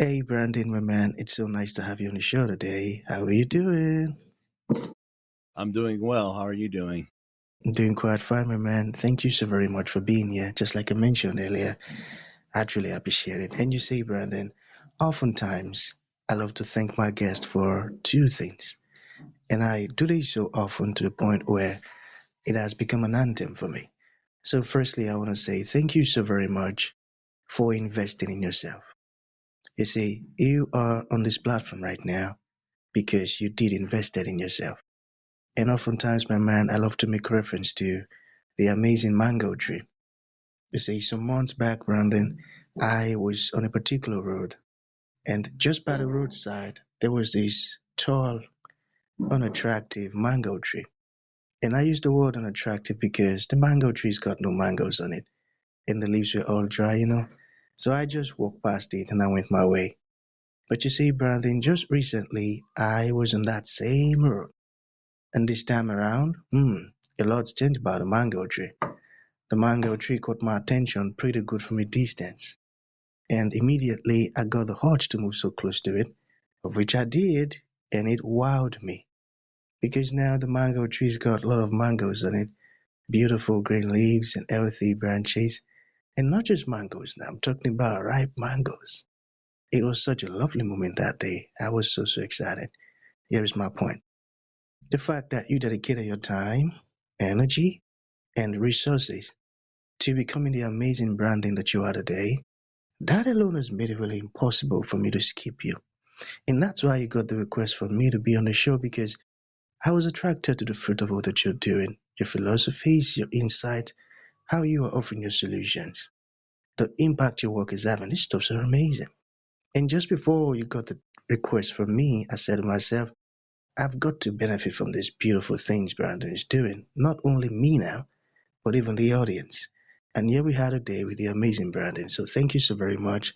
Hey Brandon, my man, it's so nice to have you on the show today. How are you doing? I'm doing well. How are you doing? I'm doing quite fine, my man. Thank you so very much for being here. Just like I mentioned earlier, I truly appreciate it. And you see, Brandon, oftentimes I love to thank my guest for two things. And I do this so often to the point where it has become an anthem for me. So, firstly, I want to say thank you so very much for investing in yourself. You see, you are on this platform right now because you did invested in yourself. And oftentimes, my man, I love to make reference to the amazing mango tree. You see, some months back, Brandon, I was on a particular road, and just by the roadside, there was this tall, unattractive mango tree. And I use the word unattractive because the mango tree's got no mangoes on it, and the leaves were all dry. So I just walked past it and I went my way. But you see, Brandon, just recently, I was on that same road. And this time around, a lot's changed about the mango tree. The mango tree caught my attention pretty good from a distance, and immediately I got the urge to move so close to it, of which I did, and it wowed me. Because now the mango tree's got a lot of mangoes on it, beautiful green leaves and healthy branches, and not just mangoes now, I'm talking about ripe mangoes. It was such a lovely moment that day. I was so excited. Here is my point. The fact that you dedicated your time, energy, and resources to becoming the amazing branding that you are today, that alone has made it really impossible for me to skip you. And that's why you got the request from me to be on the show because I was attracted to the fruit of all that you're doing, your philosophies, your insight, how you are offering your solutions, the impact your work is having. These stuffs are amazing. And just before you got the request from me, I said to myself, I've got to benefit from these beautiful things Brandon is doing. Not only me now, but even the audience. And here we had a day with the amazing Brandon. So thank you so very much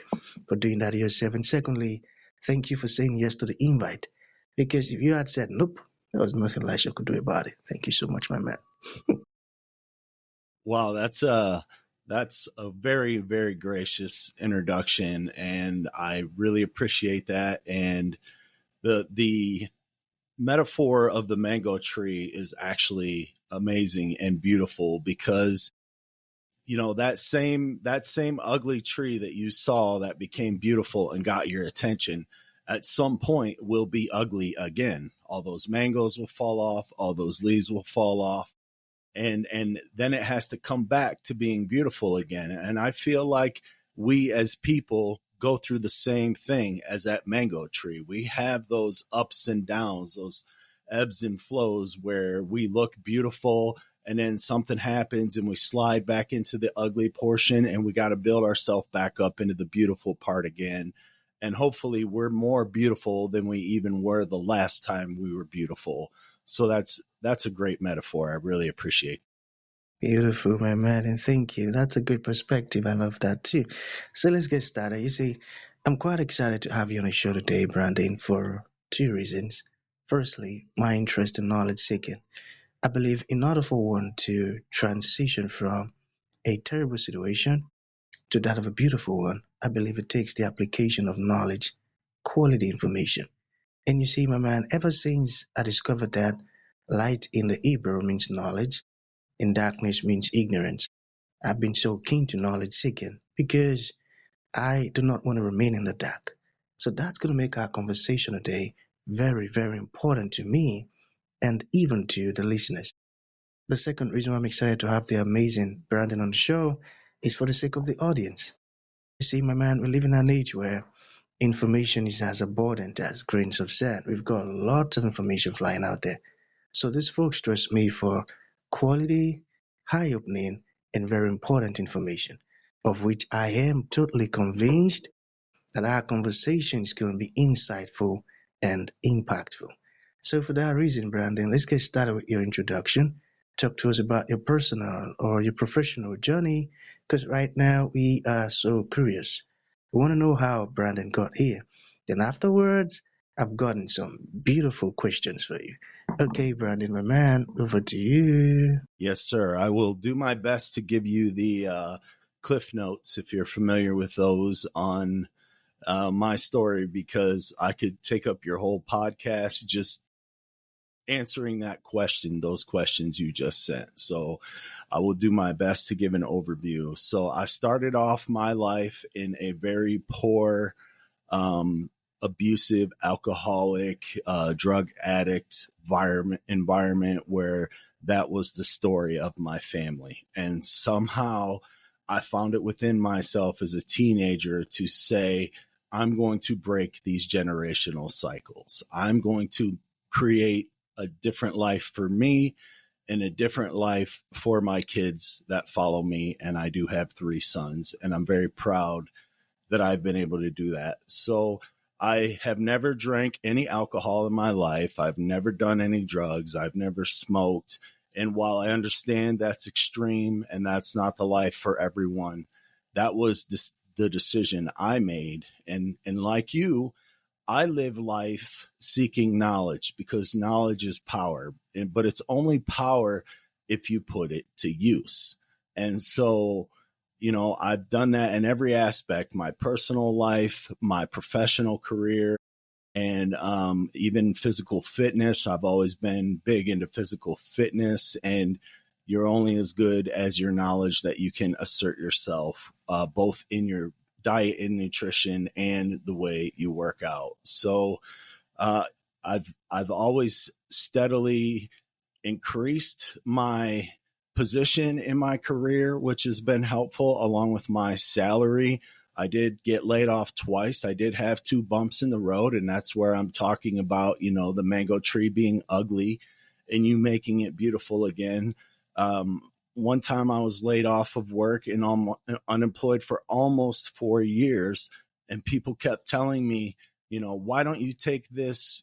for doing that yourself. And secondly, thank you for saying yes to the invite. Because if you had said nope, there was nothing Elisha could do about it. Thank you so much, my man. Wow, that's a very very gracious introduction, and I really appreciate that. And the metaphor of the mango tree is actually amazing and beautiful because that same ugly tree that you saw that became beautiful and got your attention at some point will be ugly again. All those mangoes will fall off, all those leaves will fall off, and then it has to come back to being beautiful again. And I feel like we as people go through the same thing as that mango tree. We have those ups and downs, those ebbs and flows where we look beautiful and then something happens and we slide back into the ugly portion, and we got to build ourselves back up into the beautiful part again. And hopefully we're more beautiful than we even were the last time we were beautiful. So that's a great metaphor. I really appreciate. Beautiful, my man. And thank you. That's a good perspective. I love that too. So let's get started. You see, I'm quite excited to have you on the show today, Brandon, for two reasons. Firstly, my interest in knowledge seeking. I believe in order for one to transition from a terrible situation to that of a beautiful one, I believe it takes the application of knowledge, quality information. And you see, my man, ever since I discovered that light in the Hebrew means knowledge and darkness means ignorance, I've been so keen to knowledge seeking because I do not want to remain in the dark. So that's going to make our conversation today very important to me and even to the listeners. The second reason why I'm excited to have the amazing Brandon on the show is for the sake of the audience. You see, my man, we live in an age where information is as abundant as grains of sand. We've got lots of information flying out there. So these folks trust me for quality, high opening, and very important information, of which I am totally convinced that our conversation is going to be insightful and impactful. So, for that reason, Brandon, let's get started with your introduction. Talk to us about your personal or your professional journey, because right now we are so curious. We want to know how Brandon got here. Then, afterwards, I've gotten some beautiful questions for you. Okay, Brandon, my man, over to you. Yes, sir. I will do my best to give you the Cliff Notes, if you're familiar with those, on my story, because I could take up your whole podcast just answering that question, those questions you just sent. So I will do my best to give an overview. So I started off my life in a very poor, um, abusive, alcoholic, drug addict environment where that was the story of my family. And somehow I found it within myself as a teenager to say, I'm going to break these generational cycles. I'm going to create a different life for me and a different life for my kids that follow me. And I do have 3 sons, and I'm very proud that I've been able to do that. So I have never drank any alcohol in my life. I've never done any drugs. I've never smoked. And while I understand that's extreme and that's not the life for everyone, that was the decision I made. And like you, I live life seeking knowledge, because knowledge is power, but it's only power if you put it to use. And so, I've done that in every aspect: my personal life, my professional career, and even physical fitness. I've always been big into physical fitness, and you're only as good as your knowledge that you can assert yourself, both in your diet and nutrition and the way you work out. So uh, I've always steadily increased my position in my career, which has been helpful, along with my salary. I did get laid off twice. I did have 2 bumps in the road, and that's where I'm talking about, the mango tree being ugly and you making it beautiful again. One time I was laid off of work and unemployed for almost 4 years, and people kept telling me, why don't you take this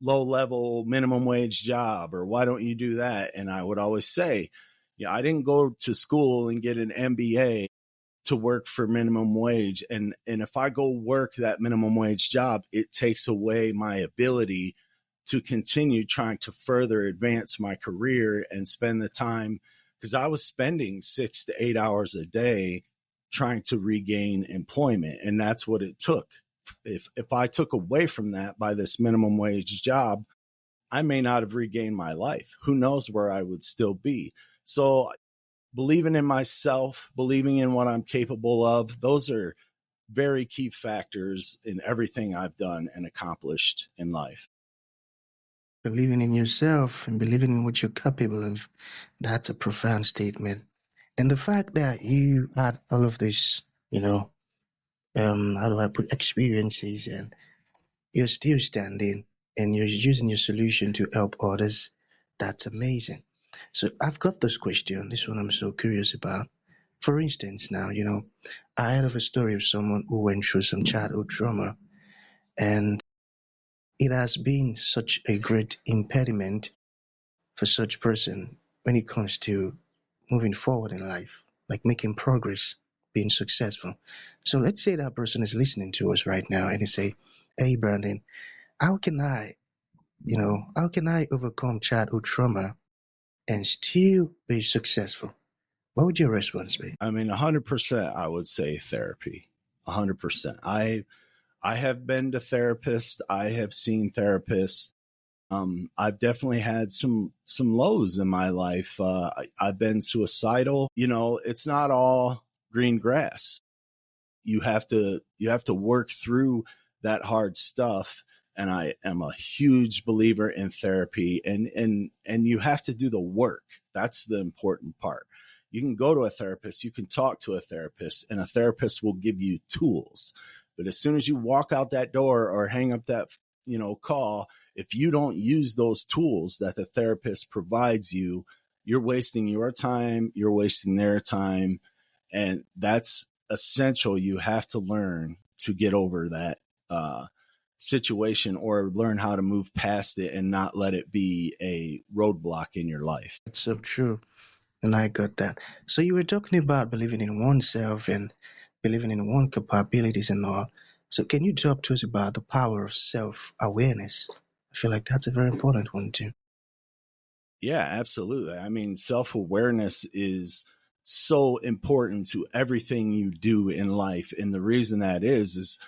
low level minimum wage job, or why don't you do that? And I would always say, yeah, I didn't go to school and get an MBA to work for minimum wage. And if I go work that minimum wage job, it takes away my ability to continue trying to further advance my career and spend the time, because I was spending 6 to 8 hours a day trying to regain employment. And that's what it took. If I took away from that by this minimum wage job, I may not have regained my life. Who knows where I would still be? So believing in myself, believing in what I'm capable of, those are very key factors in everything I've done and accomplished in life. Believing in yourself and believing in what you're capable of, that's a profound statement. And the fact that you had all of this, how do I put experiences, and you're still standing and you're using your solution to help others, that's amazing. So I've got this question, this one I'm so curious about. For instance, now, I heard of a story of someone who went through some childhood trauma, and it has been such a great impediment for such person when it comes to moving forward in life, like making progress, being successful. So let's say that person is listening to us right now and they say, "Hey Brandon, how can I overcome childhood trauma and still be successful?" What would your response be? I mean, 100%, I would say therapy. 100%. I have been to therapists. I have seen therapists. I've definitely had some lows in my life. I've been suicidal. It's not all green grass. You have to work through that hard stuff. And I am a huge believer in therapy, and you have to do the work. That's the important part. You can go to a therapist, you can talk to a therapist, and a therapist will give you tools. But as soon as you walk out that door or hang up that call, if you don't use those tools that the therapist provides you, you're wasting your time, you're wasting their time, and that's essential. You have to learn to get over that situation, or learn how to move past it and not let it be a roadblock in your life. That's so true. And I got that. So you were talking about believing in oneself and believing in one's capabilities and all. So can you talk to us about the power of self-awareness? I feel like that's a very important one too. Yeah, absolutely. I mean, self awareness is so important to everything you do in life. And the reason that is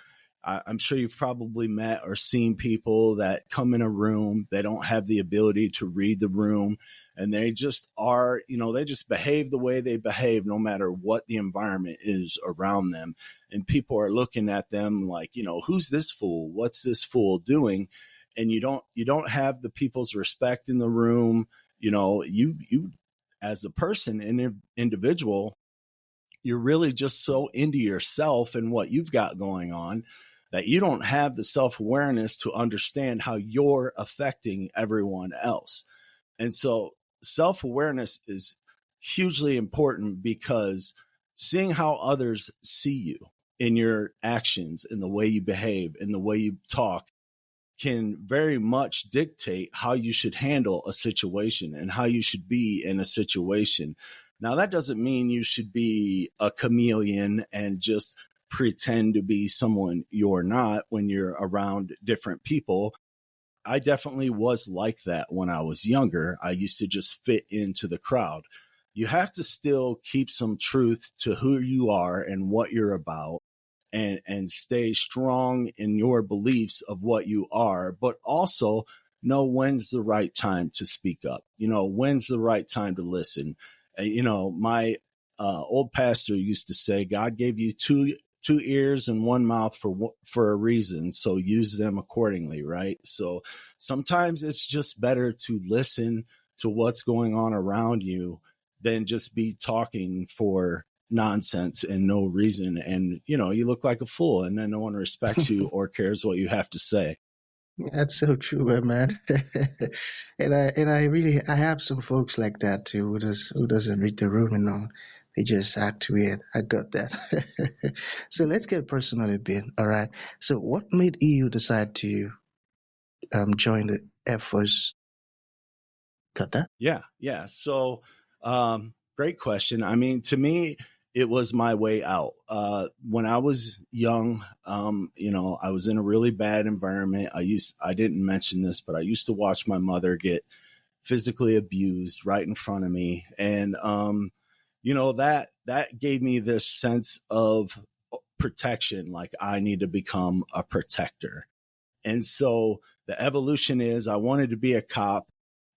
I'm sure you've probably met or seen people that come in a room, they don't have the ability to read the room, and they just are, they just behave the way they behave no matter what the environment is around them. And people are looking at them like, who's this fool? What's this fool doing? And you don't have the people's respect in the room. You as a person and individual, you're really just so into yourself and what you've got going on that you don't have the self-awareness to understand how you're affecting everyone else. And so self-awareness is hugely important, because seeing how others see you in your actions, in the way you behave, in the way you talk, can very much dictate how you should handle a situation and how you should be in a situation. Now, that doesn't mean you should be a chameleon and just pretend to be someone you're not when you're around different people. I definitely was like that when I was younger. I used to just fit into the crowd. You have to still keep some truth to who you are and what you're about, and stay strong in your beliefs of what you are, but also know when's the right time to speak up. When's the right time to listen. My old pastor used to say, God gave you two ears and one mouth for a reason, so use them accordingly, right? So sometimes it's just better to listen to what's going on around you than just be talking for nonsense and no reason. And you look like a fool, and then no one respects you or cares what you have to say. That's so true, my man. And I have some folks like that too, who doesn't read the room and all. They just act weird. I got that. So let's get personal a bit. All right. So what made you decide to join the Air Force? Got that? Yeah. So great question. I mean, to me, it was my way out. When I was young, I was in a really bad environment. I didn't mention this, but I used to watch my mother get physically abused right in front of me. And, that gave me this sense of protection. Like, I need to become a protector. And so the evolution is, I wanted to be a cop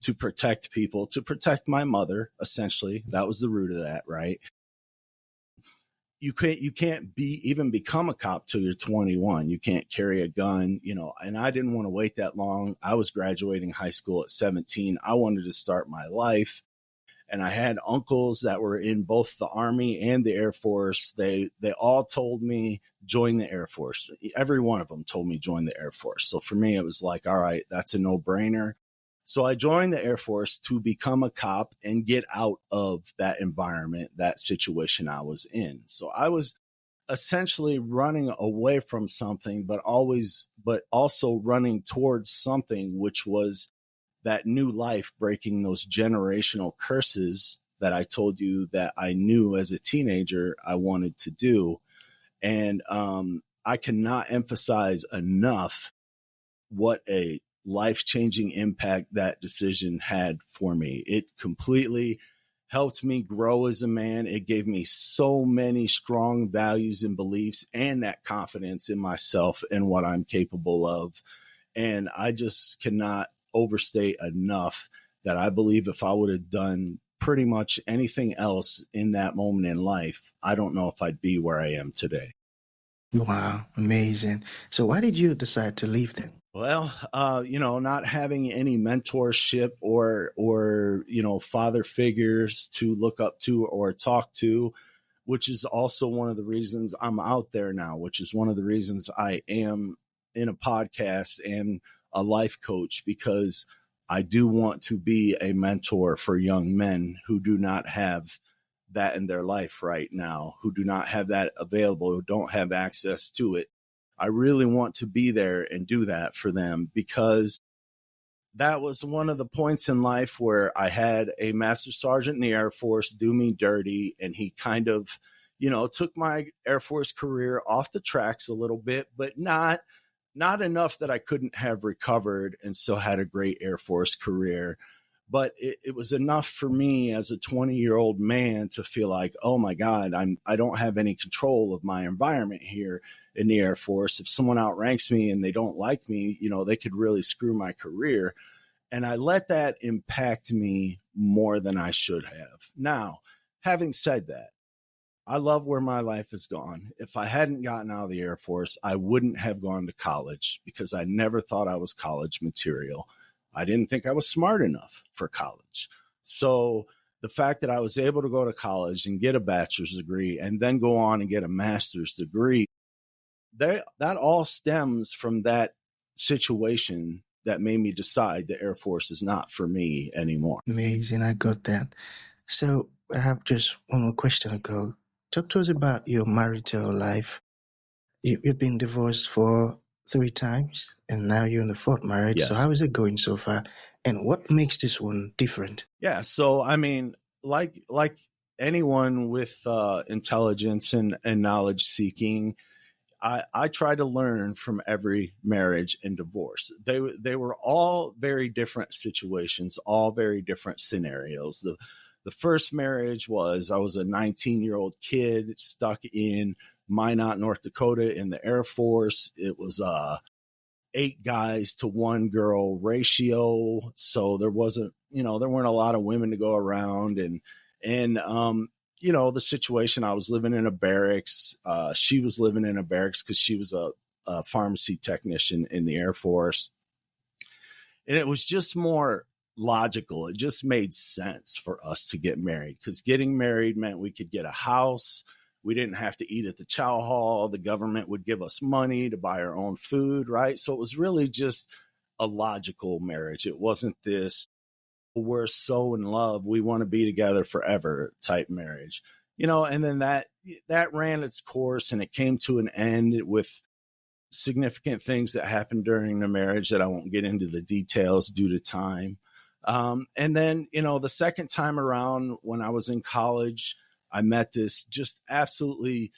to protect people, to protect my mother, essentially. That was the root of that, right? You can't even become a cop till you're 21. You can't carry a gun, and I didn't want to wait that long. I was graduating high school at 17. I wanted to start my life. And I had uncles that were in both the Army and the Air Force. They all told me, join the Air Force. Every one of them told me join the Air Force. So for me, it was like, all right, that's a no-brainer. So I joined the Air Force to become a cop and get out of that environment, that situation I was in. So I was essentially running away from something, but also running towards something, which was that new life, breaking those generational curses that I told you that I knew as a teenager I wanted to do. And I cannot emphasize enough what a life-changing impact that decision had for me. It completely helped me grow as a man. It gave me so many strong values and beliefs, and that confidence in myself and what I'm capable of. And I just cannot overstate enough that I believe if I would have done pretty much anything else in that moment in life, I don't know if I'd be where I am today. Wow, amazing. So why did you decide to leave then? Well, not having any mentorship or father figures to look up to or talk to, which is also one of the reasons I'm out there now, which is one of the reasons I am in a podcast and a life coach, because I do want to be a mentor for young men who do not have that in their life right now, who do not have that available, who don't have access to it. I really want to be there and do that for them, because that was one of the points in life where I had a master sergeant in the Air Force do me dirty, and he kind of, took my Air Force career off the tracks a little bit, but not enough that I couldn't have recovered and still had a great Air Force career. But it was enough for me as a 20-year-old man to feel like, oh my God, I don't have any control of my environment here in the Air Force. If someone outranks me and they don't like me, they could really screw my career. And I let that impact me more than I should have. Now, having said that, I love where my life has gone. If I hadn't gotten out of the Air Force, I wouldn't have gone to college because I never thought I was college material. I didn't think I was smart enough for college. So the fact that I was able to go to college and get a bachelor's degree and then go on and get a master's degree, that all stems from that situation that made me decide the Air Force is not for me anymore. Amazing, I got that. So I have just one more question to go. Talk to us about your marital life. You've been divorced for 3 times, and now you're in the fourth marriage. So Yes. how is it going so far? And what makes this one different? Yeah. So, I mean, like anyone with intelligence and knowledge seeking, I try to learn from every marriage and divorce. They were all very different situations, all very different scenarios. The first marriage was I was a 19-year-old kid stuck in Minot, North Dakota in the Air Force. It was 8 guys to 1 girl ratio. So there wasn't, there weren't a lot of women to go around. And the situation, I was living in a barracks. She was living in a barracks because she was a pharmacy technician in the Air Force. And it was just more logical. It just made sense for us to get married because getting married meant we could get a house. We didn't have to eat at the chow hall. The government would give us money to buy our own food, right? So it was really just a logical marriage. It wasn't this, we're so in love, we want to be together forever type marriage. And then that ran its course and it came to an end with significant things that happened during the marriage that I won't get into the details due to time. And then, the second time around when I was in college, I met this just absolutely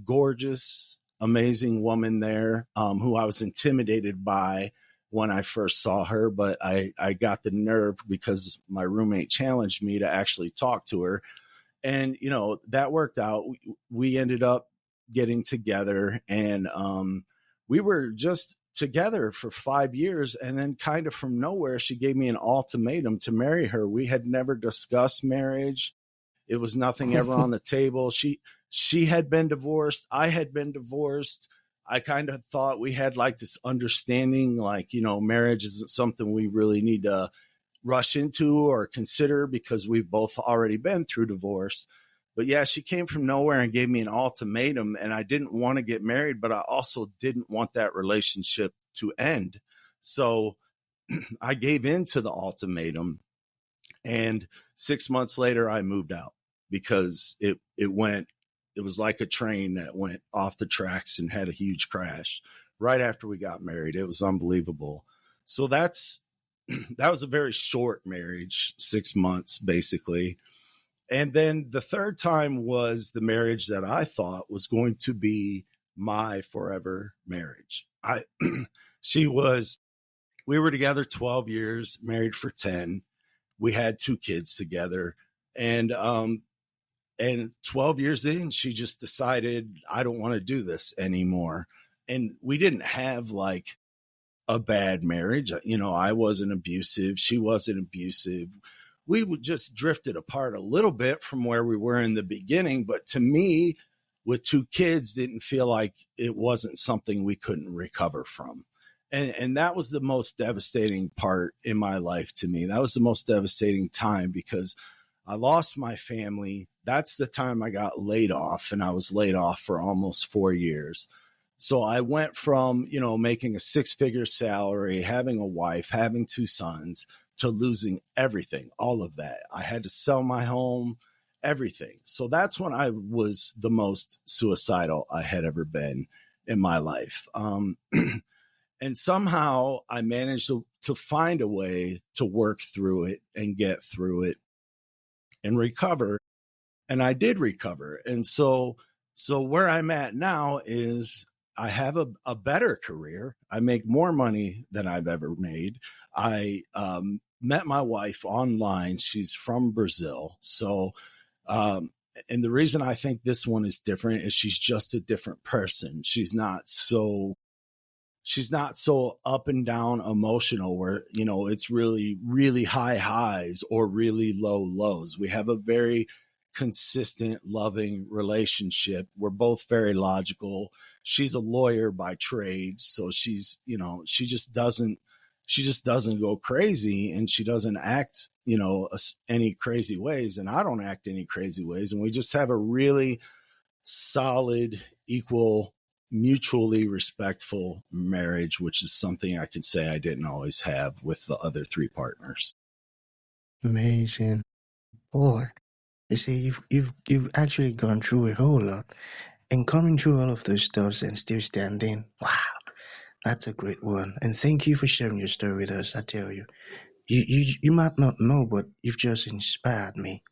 gorgeous, amazing woman there who I was intimidated by when I first saw her. But I got the nerve because my roommate challenged me to actually talk to her. And, that worked out. We ended up getting together and we were just together for 5 years. And then kind of from nowhere, she gave me an ultimatum to marry her. We had never discussed marriage. It was nothing ever on the table. She had been divorced. I had been divorced. I kind of thought we had like this understanding, like, marriage isn't something we really need to rush into or consider because we've both already been through divorce. But yeah, she came from nowhere and gave me an ultimatum, and I didn't want to get married, but I also didn't want that relationship to end. So I gave in to the ultimatum, and 6 months later I moved out because it was like a train that went off the tracks and had a huge crash right after we got married. It was unbelievable. So that was a very short marriage, 6 months basically. And then the third time was the marriage that I thought was going to be my forever marriage. We were together 12 years, married for 10. We had 2 kids together. And 12 years in, she just decided, I don't want to do this anymore. And we didn't have like a bad marriage. I wasn't abusive. She wasn't abusive. We just drifted apart a little bit from where we were in the beginning. But to me, with 2 kids, didn't feel like it wasn't something we couldn't recover from. And that was the most devastating part in my life to me. That was the most devastating time because I lost my family. That's the time I got laid off, and I was laid off for almost 4 years. So I went from, making a 6-figure salary, having a wife, having 2 sons, to losing everything, all of that. I had to sell my home, everything. So that's when I was the most suicidal I had ever been in my life. And somehow I managed to find a way to work through it and get through it and recover. And I did recover. And so where I'm at now is I have a better career. I make more money than I've ever made. I met my wife online. She's from Brazil. So, um, and the reason I think this one is different is she's just a different person. She's not so up and down emotional where, it's really, really high highs or really low lows. We have a very consistent, loving relationship. We're both very logical. She's a lawyer by trade. So she just doesn't go crazy, and she doesn't act, any crazy ways. And I don't act any crazy ways. And we just have a really solid, equal, mutually respectful marriage, which is something I can say I didn't always have with the other three partners. Amazing. Boy, you see, you've actually gone through a whole lot, and coming through all of those stuffs and still standing. Wow, that's a great one. And thank you for sharing your story with us. I tell you, you might not know, but you've just inspired me,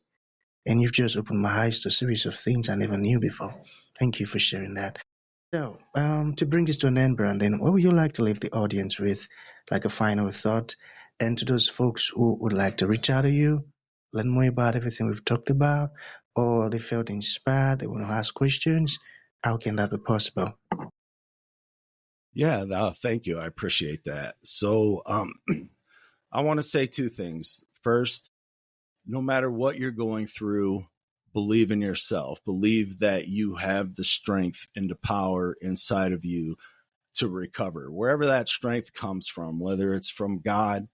and you've just opened my eyes to a series of things I never knew before. Thank you for sharing that. So, to bring this to an end, Brandon, what would you like to leave the audience with, like a final thought? And to those folks who would like to reach out to you, learn more about everything we've talked about, or they felt inspired, they want to ask questions, how can that be possible? Yeah, thank you. I appreciate that. So, I want to say two things. First, no matter what you're going through, believe in yourself. Believe that you have the strength and the power inside of you to recover, wherever that strength comes from, whether it's from God,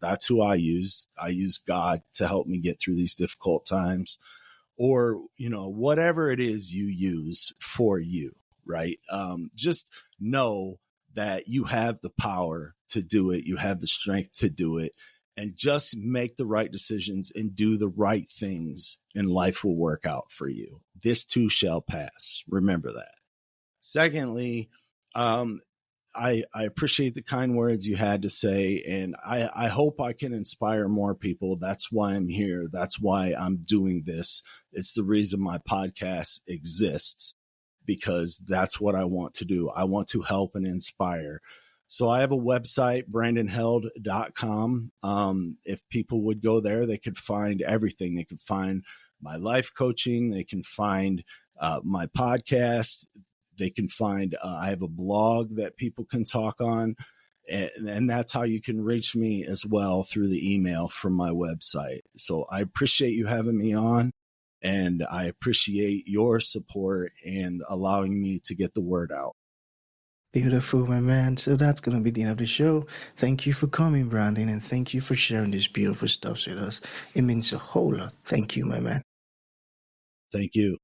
that's who I use. I use God to help me get through these difficult times, or, whatever it is you use for you, right? Just know that you have the power to do it. You have the strength to do it, and just make the right decisions and do the right things, and life will work out for you. This too shall pass. Remember that. Secondly, um, I appreciate the kind words you had to say, and I hope I can inspire more people. That's why I'm here. That's why I'm doing this. It's the reason my podcast exists, because that's what I want to do. I want to help and inspire. So I have a website, brandonheld.com. If people would go there, they could find everything. They could find my life coaching. They can find my podcast. They can find, I have a blog that people can talk on. And that's how you can reach me as well, through the email from my website. So I appreciate you having me on, and I appreciate your support and allowing me to get the word out. Beautiful, my man. So that's going to be the end of the show. Thank you for coming, Brandon, and thank you for sharing this beautiful stuff with us. It means a whole lot. Thank you, my man. Thank you.